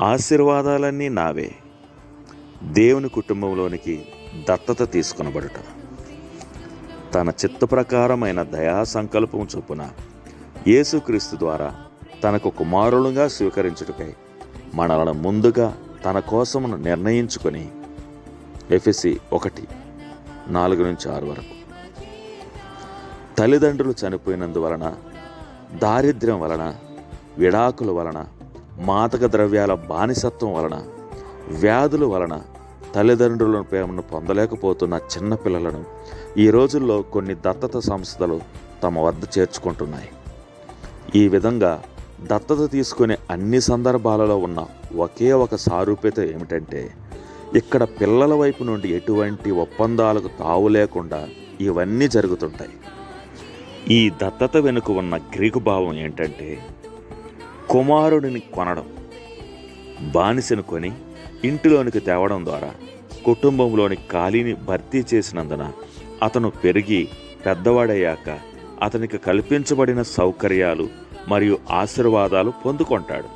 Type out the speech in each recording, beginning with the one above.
ఆశీర్వాదాలన్నీ నావే. దేవుని కుటుంబంలోనికి దత్తత తీసుకొనబడుట. తన చిత్త ప్రకారమైన దయా సంకల్పం చొప్పున యేసుక్రీస్తు ద్వారా తనకు కుమారులుగా స్వీకరించుటకై మనలను ముందుగా తన కోసమును నిర్ణయించుకొని ఎఫెసీ 1:4-6 వరకు. తల్లిదండ్రులు చనిపోయినందువలన, దారిద్ర్యం వలన, విడాకుల వలన, మాదక ద్రవ్యాల బానిసత్వం వలన, వ్యాధుల వలన తల్లిదండ్రుల ప్రేమను పొందలేకపోతున్న చిన్నపిల్లలను ఈ రోజుల్లో కొన్ని దత్తత సంస్థలు తమ వద్ద చేర్చుకుంటున్నాయి. ఈ విధంగా దత్తత తీసుకునే అన్ని సందర్భాలలో ఉన్న ఒకే ఒక సారూప్యత ఏమిటంటే, ఇక్కడ పిల్లల వైపు నుండి ఎటువంటి ఒప్పందాలకు తావు లేకుండా ఇవన్నీ జరుగుతుంటాయి. ఈ దత్తత వెనుక ఉన్న గ్రీకు భావం ఏంటంటే, కుమారుడిని కొనడం. బానిసను కొని ఇంటిలోనికి తేవడం ద్వారా కుటుంబంలోని ఖాళీని భర్తీ చేసినందున అతను పెరిగి పెద్దవాడయ్యాక అతనికి కల్పించబడిన సౌకర్యాలు మరియు ఆశీర్వాదాలు పొందుకుంటాడు.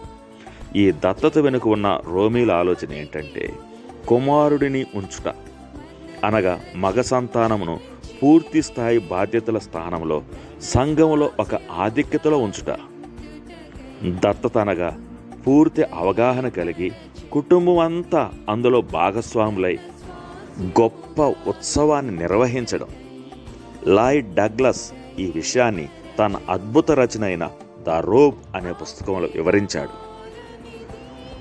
ఈ దత్తత వెనుక ఉన్న రోమీల ఆలోచన ఏంటంటే, కుమారుడిని ఉంచుట అనగా మగ సంతానమును పూర్తి స్థాయి బాధ్యతల స్థానంలో సంఘములో ఒక ఆధిక్యతలో ఉంచుట. దత్తత అనగా పూర్తి అవగాహన కలిగి కుటుంబం అంతా అందులో భాగస్వాములై గొప్ప ఉత్సవాన్ని నిర్వహించడం. లాయిడ్ డగ్లస్ ఈ విషయాన్ని తన అద్భుత రచన అయిన ద రోబ్ అనే పుస్తకంలో వివరించాడు.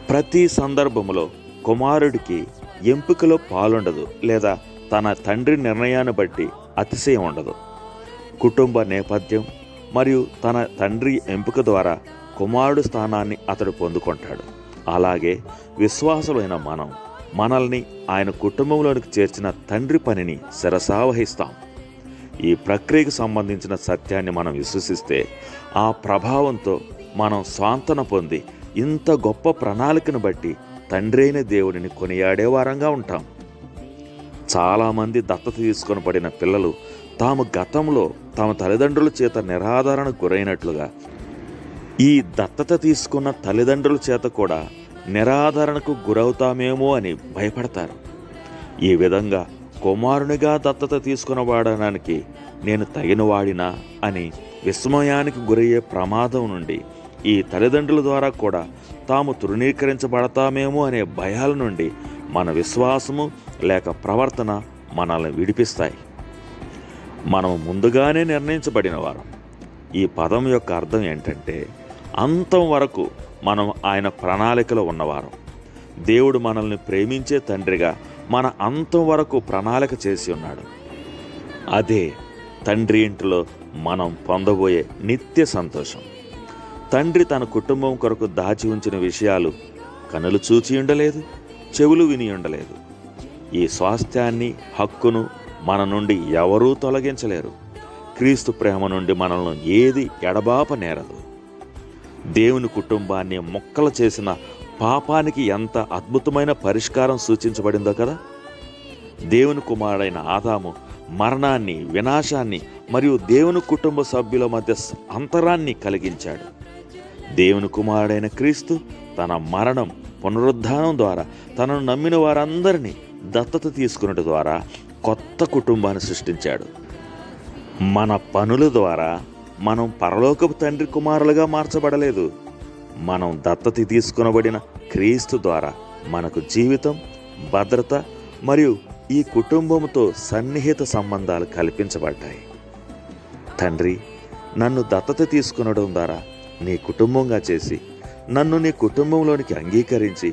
ప్రతి సందర్భంలో కుమారుడికి ఎంపికలో పాలుండదు, లేదా తన తండ్రి నిర్ణయాన్ని బట్టి అతిశయం ఉండదు. కుటుంబ నేపథ్యం మరియు తన తండ్రి ఎంపిక ద్వారా కుమారుడు స్థానాన్ని అతడు పొందుకుంటాడు. అలాగే విశ్వాసులైన మనల్ని ఆయన కుటుంబంలోనికి చేర్చిన తండ్రి పనిని శిరసావహిస్తాం. ఈ ప్రక్రియకు సంబంధించిన సత్యాన్ని మనం విశ్వసిస్తే ఆ ప్రభావంతో మనం స్వాంతన పొంది ఇంత గొప్ప ప్రణాళికను బట్టి తండ్రి అయిన దేవుడిని కొనియాడేవారంగా ఉంటాం. చాలామంది దత్తత తీసుకొని పడిన పిల్లలు తాము గతంలో తమ తల్లిదండ్రుల చేత నిరాదరణకు గురైనట్లుగా ఈ దత్తత తీసుకున్న తల్లిదండ్రుల చేత కూడా నిరాదరణకు గురవుతామేమో అని భయపడతారు. ఈ విధంగా కుమారునిగా దత్తత తీసుకునబడడానికి నేను తగినవాడినా అని విస్మయానికి గురయ్యే ప్రమాదం నుండి, ఈ తల్లిదండ్రుల ద్వారా కూడా తాము తృణీకరించబడతామేమో అనే భయాల నుండి మన విశ్వాసము లేక ప్రవర్తన మనల్ని విడిపిస్తాయి. మనం ముందుగానే నిర్ణయించబడిన వారం. ఈ పదం యొక్క అర్థం ఏంటంటే, అంతం వరకు మనం ఆయన ప్రణాళికలో ఉన్నవారం. దేవుడు మనల్ని ప్రేమించే తండ్రిగా మన అంతం వరకు ప్రణాళిక చేసి ఉన్నాడు. అదే తండ్రి ఇంటిలో మనం పొందబోయే నిత్య సంతోషం. తండ్రి తన కుటుంబం కొరకు దాచి ఉంచిన విషయాలు కనులు చూచి ఉండలేదు, చెవులు విని ఉండలేదు. ఈ స్వాస్థ్యాన్ని, హక్కును మన నుండి ఎవరూ తొలగించలేరు. క్రీస్తు ప్రేమ నుండి మనల్ని ఏది ఎడబాప నేరదు. దేవుని కుటుంబాన్ని మొక్కలు చేసిన పాపానికి ఎంత అద్భుతమైన పరిష్కారం సూచించబడిందో కదా. దేవుని కుమారుడైన ఆదాము మరణాన్ని, వినాశాన్ని మరియు దేవుని కుటుంబ సభ్యుల మధ్య అంతరాన్ని కలిగించాడు. దేవుని కుమారుడైన క్రీస్తు తన మరణం, పునరుద్ధానం ద్వారా తనను నమ్మిన వారందరినీ దత్తత తీసుకున్నట్టు ద్వారా కొత్త కుటుంబాన్ని సృష్టించాడు. మన పనుల ద్వారా మనం పరలోకపు తండ్రి కుమారులుగా మార్చబడలేదు. మనం దత్తత తీసుకొనబడిన క్రీస్తు ద్వారా మనకు జీవితం, భద్రత మరియు ఈ కుటుంబంతో సన్నిహిత సంబంధాలు కల్పించబడ్డాయి. తండ్రి, నన్ను దత్తత తీసుకొనడం ద్వారా నీ కుటుంబంగా చేసి నన్ను నీ కుటుంబంలోనికి అంగీకరించి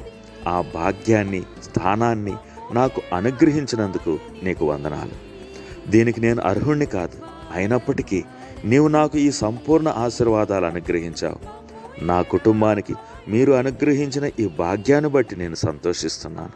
ఆ భాగ్యాన్ని, స్థానాన్ని నాకు అనుగ్రహించినందుకు నీకు వందనాలు. దీనికి నేను అర్హుణ్ణి కాదు, అయినప్పటికీ నీవు నాకు ఈ సంపూర్ణ ఆశీర్వాదాలు అనుగ్రహించావు. నా కుటుంబానికి మీరు అనుగ్రహించిన ఈ భాగ్యాన్ని బట్టి నేను సంతోషిస్తున్నాను.